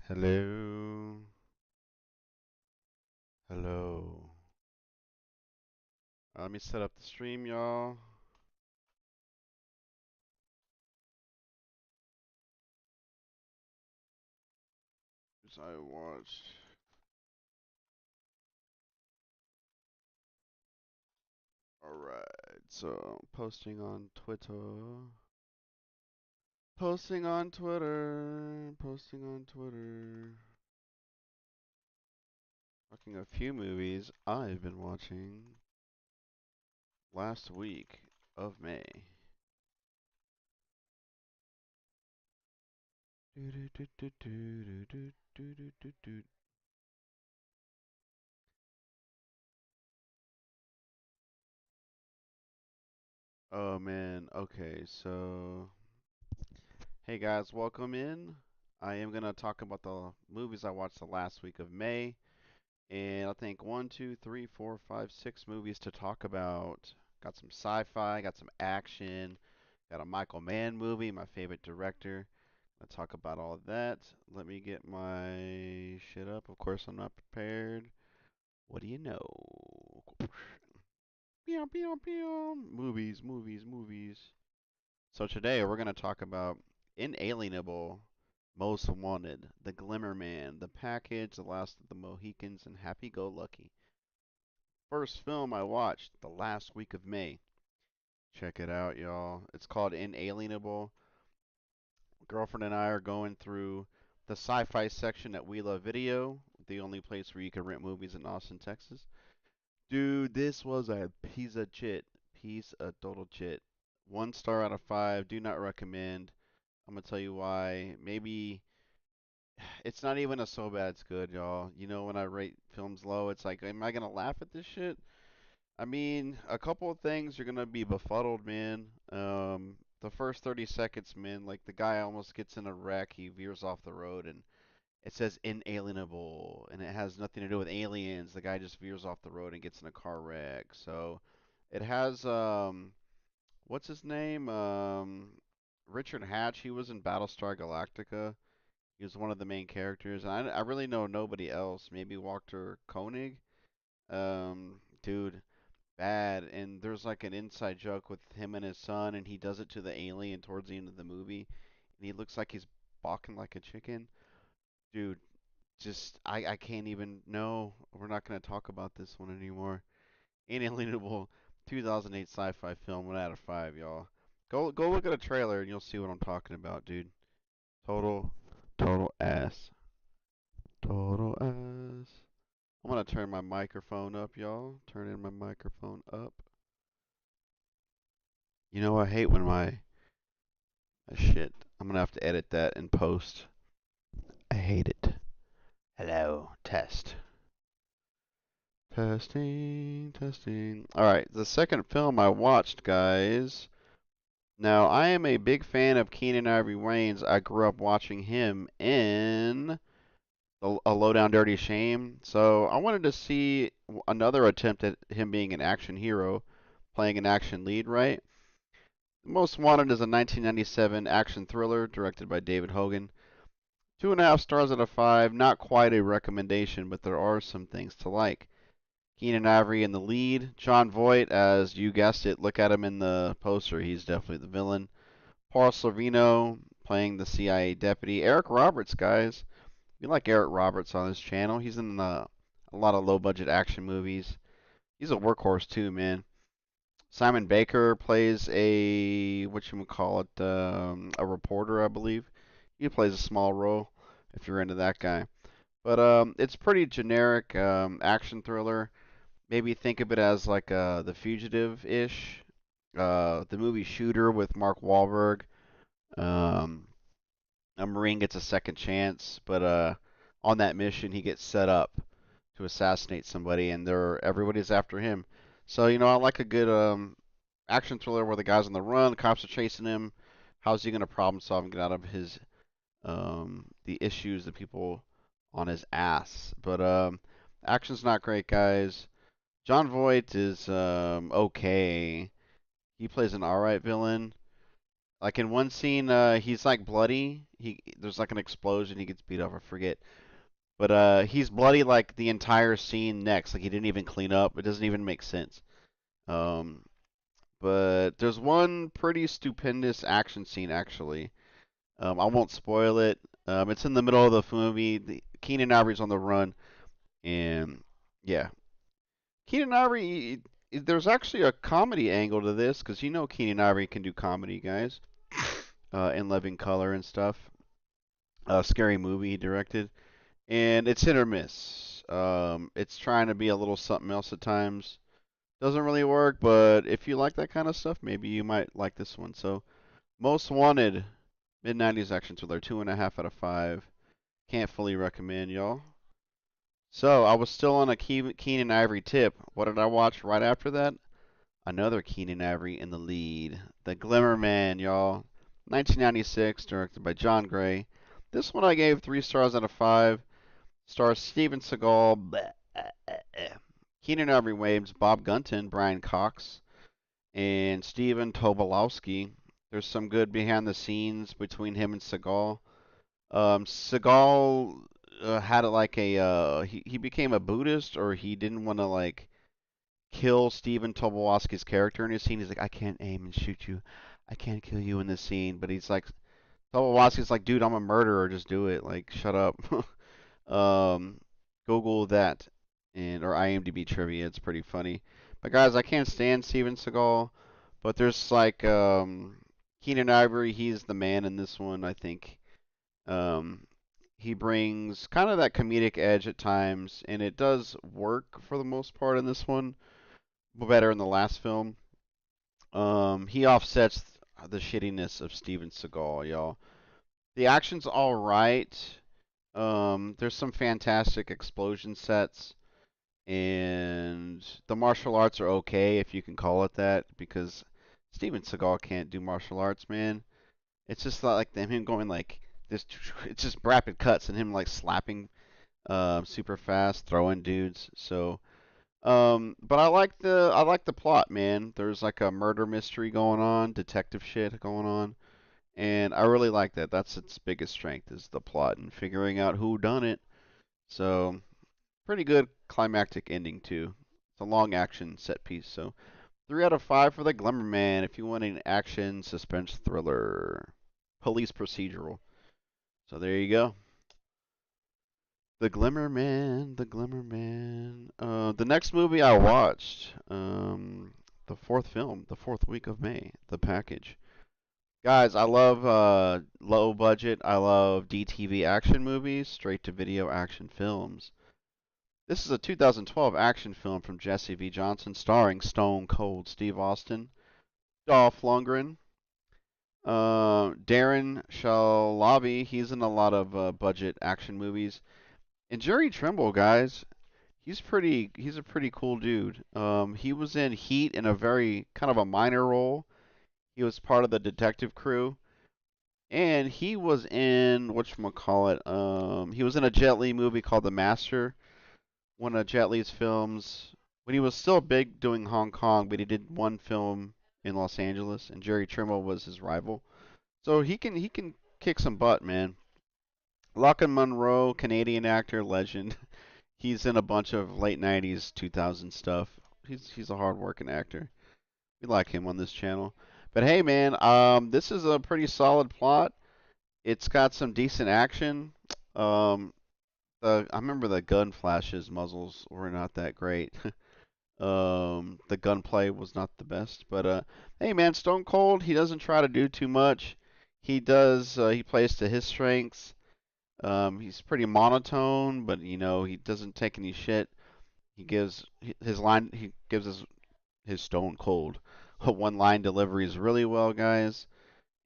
Hello. Hello. Let me set up the stream, y'all. 'Cause I watched. Alright, so posting on Twitter. Posting on Twitter. Posting on Twitter. Talking a few movies I've been watching last week of May. Oh man, okay, so hey guys, welcome in. I am gonna talk about the movies I watched the last week of May, and I think one, two, three, four, five, 6 movies to talk about. Got some sci-fi, got some action, got a Michael Mann movie, my favorite director. Let's talk about all of that. Let me get my shit up. Of course, I'm not prepared. What do you know? Pew, pew, pew. Movies, movies, movies. So today we're going to talk about Inalienable, Most Wanted, The Glimmer Man, The Package, The Last of the Mohicans, and Happy Go Lucky. First film I watched the last week of May. Check it out, y'all. It's called Inalienable. Girlfriend and I are going through the sci-fi section at We Love Video, the only place where you can rent movies in Austin, Texas. Dude, this was a piece of shit. Piece of total shit. 1 star out of 5. Do not recommend. I'm gonna tell you why. Maybe it's not even a so bad it's good, y'all. You know, when I rate films low, it's like, am I gonna laugh at this shit? I mean, a couple of things you're gonna be befuddled, man. The first 30 seconds, man, like the guy almost gets in a wreck, he veers off the road, and it says inalienable, and it has nothing to do with aliens. The guy just veers off the road and gets in a car wreck. So, it has what's his name? Richard Hatch. He was in Battlestar Galactica. He was one of the main characters. And I really know nobody else. Maybe Walter Koenig. Dude, bad. And there's like an inside joke with him and his son, and he does it to the alien towards the end of the movie, and he looks like he's balking like a chicken. Dude, just I can't even. No, we're not gonna talk about this one anymore. Inalienable, 2008 sci-fi film, 1 out of 5, y'all. Go look at a trailer and you'll see what I'm talking about, dude. Total ass. Total ass. I'm gonna turn my microphone up, y'all. Turn in my microphone up. You know I hate when my shit. I'm gonna have to edit that in post. I hate it. Hello, test. Testing, testing. All right, the second film I watched, guys. Now, I am a big fan of Keenan Ivory Wayans. I grew up watching him in A Low Down Dirty Shame. So I wanted to see another attempt at him being an action hero, playing an action lead, right? Most Wanted is a 1997 action thriller directed by David Hogan. 2.5 stars out of 5. Not quite a recommendation, but there are some things to like. Keenan Ivory in the lead. Jon Voight, as you guessed it, look at him in the poster. He's definitely the villain. Paul Sorvino playing the CIA deputy. Eric Roberts, guys. We like Eric Roberts on this channel. He's in a lot of low-budget action movies. He's a workhorse too, man. Simon Baker plays a a reporter, I believe. He plays a small role if you're into that guy. But it's pretty generic action thriller. Maybe think of it as like The Fugitive-ish. The movie Shooter with Mark Wahlberg. Um, a Marine gets a second chance, but on that mission he gets set up to assassinate somebody, and everybody's after him. So I like a good action thriller where the guy's on the run, the cops are chasing him. How's he gonna problem solve and get out of his the issues, the people on his ass? But action's not great, guys. Jon Voight is okay. He plays an alright villain. Like in one scene, he's like bloody. There's like an explosion. He gets beat up. I forget. But he's bloody like the entire scene next. Like he didn't even clean up. It doesn't even make sense. Um, but there's one pretty stupendous action scene actually. I won't spoil it. It's in the middle of the movie. Keenan Ivory's on the run, and yeah, Keenan Ivory. There's actually a comedy angle to this because you know Keenan Ivory can do comedy, guys. In Living Color and stuff. Scary movie he directed, and it's hit or miss. It's trying to be a little something else at times. Doesn't really work, but if you like that kind of stuff, maybe you might like this one. So, Most Wanted, mid 90s action thriller, 2.5 out of 5. Can't fully recommend, y'all. So, I was still on a Keenan Ivory tip. What did I watch right after that? Another Keenan Ivory in the lead. The Glimmer Man, y'all. 1996, directed by John Gray. This one I gave 3 stars out of 5. Stars Steven Seagal, Keenan Ivory Waves, Bob Gunton, Brian Cox, and Steven Tobolowsky. There's some good behind the scenes between him and Seagal. Seagal had like he became a Buddhist, or he didn't want to like kill Steven Tobolowsky's character in his scene. He's like, I can't aim and shoot you. I can't kill you in this scene. But he's like, Tobolowsky's like, dude, I'm a murderer. Just do it. Like, shut up. um, Google that and or IMDb trivia. It's pretty funny. But guys, I can't stand Steven Seagal. But there's like Keenan Ivory. He's the man in this one. I think um, he brings kind of that comedic edge at times, and it does work for the most part in this one better in the last film. He offsets the shittiness of Steven Seagal, y'all. The action's all right. There's some fantastic explosion sets, and the martial arts are okay if you can call it that, because Steven Seagal can't do martial arts, man. It's just like him going like this. It's just rapid cuts and him like slapping super fast, throwing dudes. So but I like the plot, man. There's like a murder mystery going on, detective shit going on, and I really like that. That's its biggest strength is the plot and figuring out who done it. So pretty good climactic ending too. It's a long action set piece. So 3 out of 5 for the Glimmer Man if you want an action suspense thriller, police procedural. So there you go. The Glimmer Man, The Glimmer Man. The next movie I watched, the fourth film, the fourth week of May, The Package. Guys, I love low budget. I love DTV action movies, straight to video action films. This is a 2012 action film from Jesse V. Johnson, starring Stone Cold Steve Austin, Dolph Lundgren, Darren Shalabi. He's in a lot of budget action movies. And Jerry Trimble, guys, he's a pretty cool dude. He was in Heat in a very kind of a minor role. He was part of the detective crew, and he was in whatchamacallit. He was in a Jet Li movie called The Master, one of Jet Li's films when he was still big doing Hong Kong, but he did one film in Los Angeles, and Jerry Trimble was his rival. So he can kick some butt, man. Lachlan Monroe, Canadian actor, legend. He's in a bunch of late 90s, 2000 stuff. He's a hard-working actor. We like him on this channel. But hey, man, this is a pretty solid plot. It's got some decent action. Um, I remember the gun flashes, muzzles were not that great. The gunplay was not the best. But hey, man, Stone Cold, he doesn't try to do too much. He does. He plays to his strengths. He's pretty monotone, but he doesn't take any shit. He gives his line. He gives his Stone Cold one line deliveries really well, guys.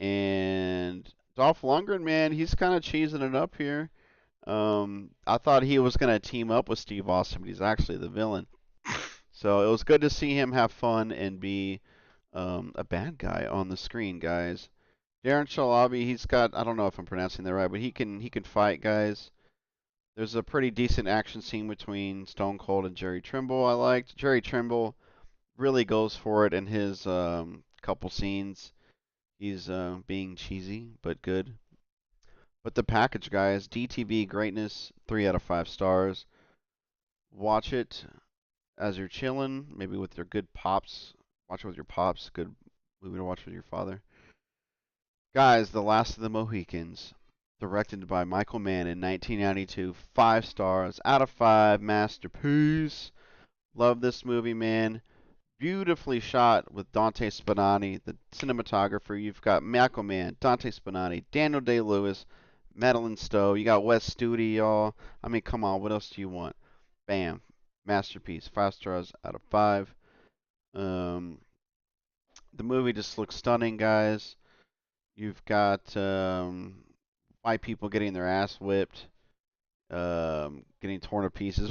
And Dolph Lundgren, man, he's kind of cheesing it up here. I thought he was gonna team up with Steve Austin, but he's actually the villain. So it was good to see him have fun and be a bad guy on the screen, guys. Darren Shalabi, he's got, I don't know if I'm pronouncing that right, but he can fight, guys. There's a pretty decent action scene between Stone Cold and Jerry Trimble. I liked Jerry Trimble really goes for it in his couple scenes. He's being cheesy but good. But the package, guys, DTV greatness, 3 out of 5 stars. Watch it as you're chilling, maybe with your good pops. Watch it with your pops. Good movie to watch with your father. Guys, The Last of the Mohicans, directed by Michael Mann in 1992. 5 stars out of 5. Masterpiece. Love this movie, man. Beautifully shot with Dante Spinani, the cinematographer. You've got Michael Mann, Dante Spinani, Daniel Day-Lewis, Madeline Stowe. You got Wes Studi, y'all. I mean, come on, what else do you want? Bam, masterpiece. 5 stars out of 5. Um, the movie just looks stunning, guys. You've got white people getting their ass whipped, getting torn to pieces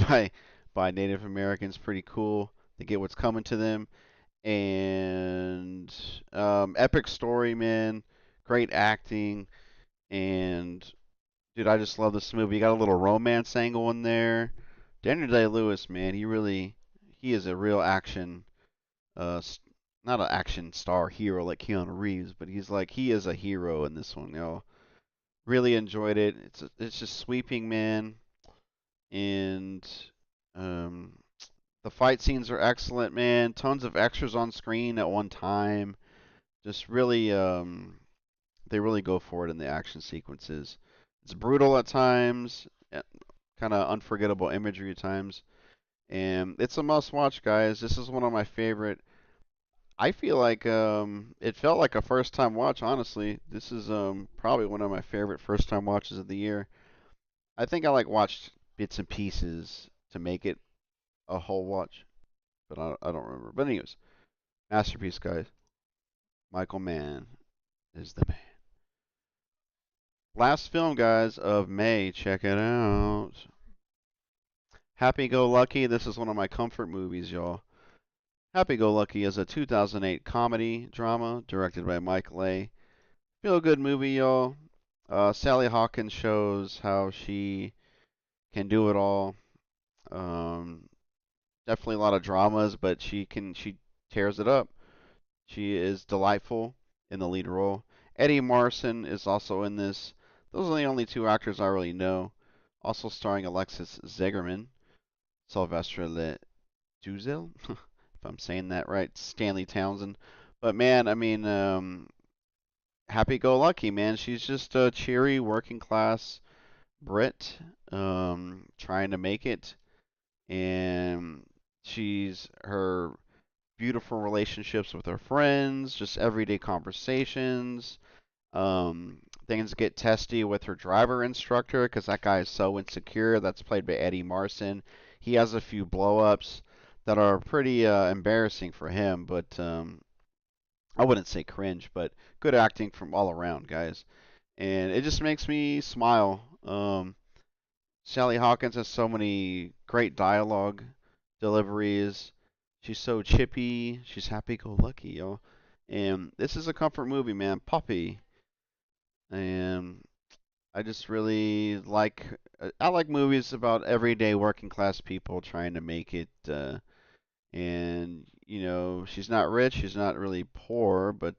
by Native Americans. Pretty cool. They get what's coming to them. And epic story, man. Great acting, and dude, I just love this movie. You got a little romance angle in there. Daniel Day Lewis, man, he is a real action, uh, not an action star hero like Keanu Reeves, but he is a hero in this one, y'all. Really enjoyed it. It's just sweeping, man, and um, the fight scenes are excellent, man. Tons of extras on screen at one time. Just really, they really go for it in the action sequences. It's brutal at times, kind of unforgettable imagery at times, and it's a must-watch, guys. This is one of my favorite. I feel like it felt like a first-time watch. Honestly, this is probably one of my favorite first-time watches of the year. I think I like watched bits and pieces to make it a whole watch, but I don't remember. But anyways, masterpiece, guys. Michael Mann is the man. Last film, guys, of May. Check it out. Happy Go Lucky. This is one of my comfort movies, y'all. Happy Go Lucky is a 2008 comedy drama directed by Mike Leigh. Feel good movie, y'all. Sally Hawkins shows how she can do it all. Um, Definitely a lot of dramas, but she tears it up. She is delightful in the lead role. Eddie Marsan is also in this. Those are the only two actors I really know. Also starring Alexis Zegerman, Sylvester Duzel, if I'm saying that right, Stanley Townsend. But man, I mean, happy go lucky, man. She's just a cheery working class Brit, trying to make it, and she's her beautiful relationships with her friends, just everyday conversations. Things get testy with her driver instructor because that guy is so insecure. That's played by Eddie Marsan. He has a few blow-ups that are pretty embarrassing for him, but I wouldn't say cringe, but good acting from all around, guys. And it just makes me smile. Sally Hawkins has so many great dialogue deliveries. She's so chippy. She's happy-go-lucky, yo. And this is a comfort movie, man. Puppy. And I just really like. I like movies about everyday working class people trying to make it. And she's not rich. She's not really poor, but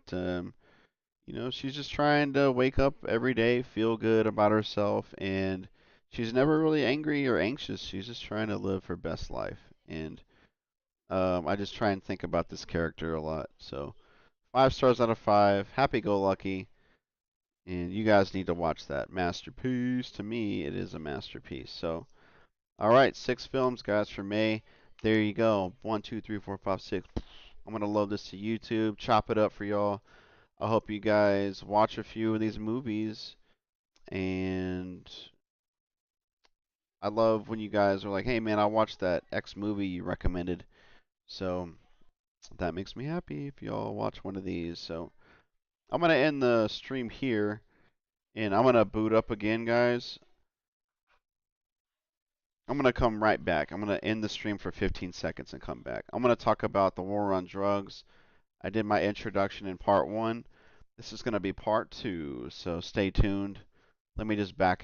she's just trying to wake up every day, feel good about herself, and she's never really angry or anxious. She's just trying to live her best life. And I just try and think about this character a lot. So 5 stars out of 5. Happy go lucky. And you guys need to watch that masterpiece. To me, it is a masterpiece. So, all right, 6 films, guys, for May. There you go. 1, 2, 3, 4, 5, 6. I'm gonna load this to YouTube, chop it up for y'all. I hope you guys watch a few of these movies, and I love when you guys are like, "Hey, man, I watched that X movie you recommended." So that makes me happy if y'all watch one of these. So I'm gonna end the stream here, and I'm gonna boot up again, guys. I'm gonna come right back. I'm gonna end the stream for 15 seconds and come back. I'm gonna talk about the war on drugs. I did my introduction in part 1. This is gonna be part 2, so stay tuned. Let me just back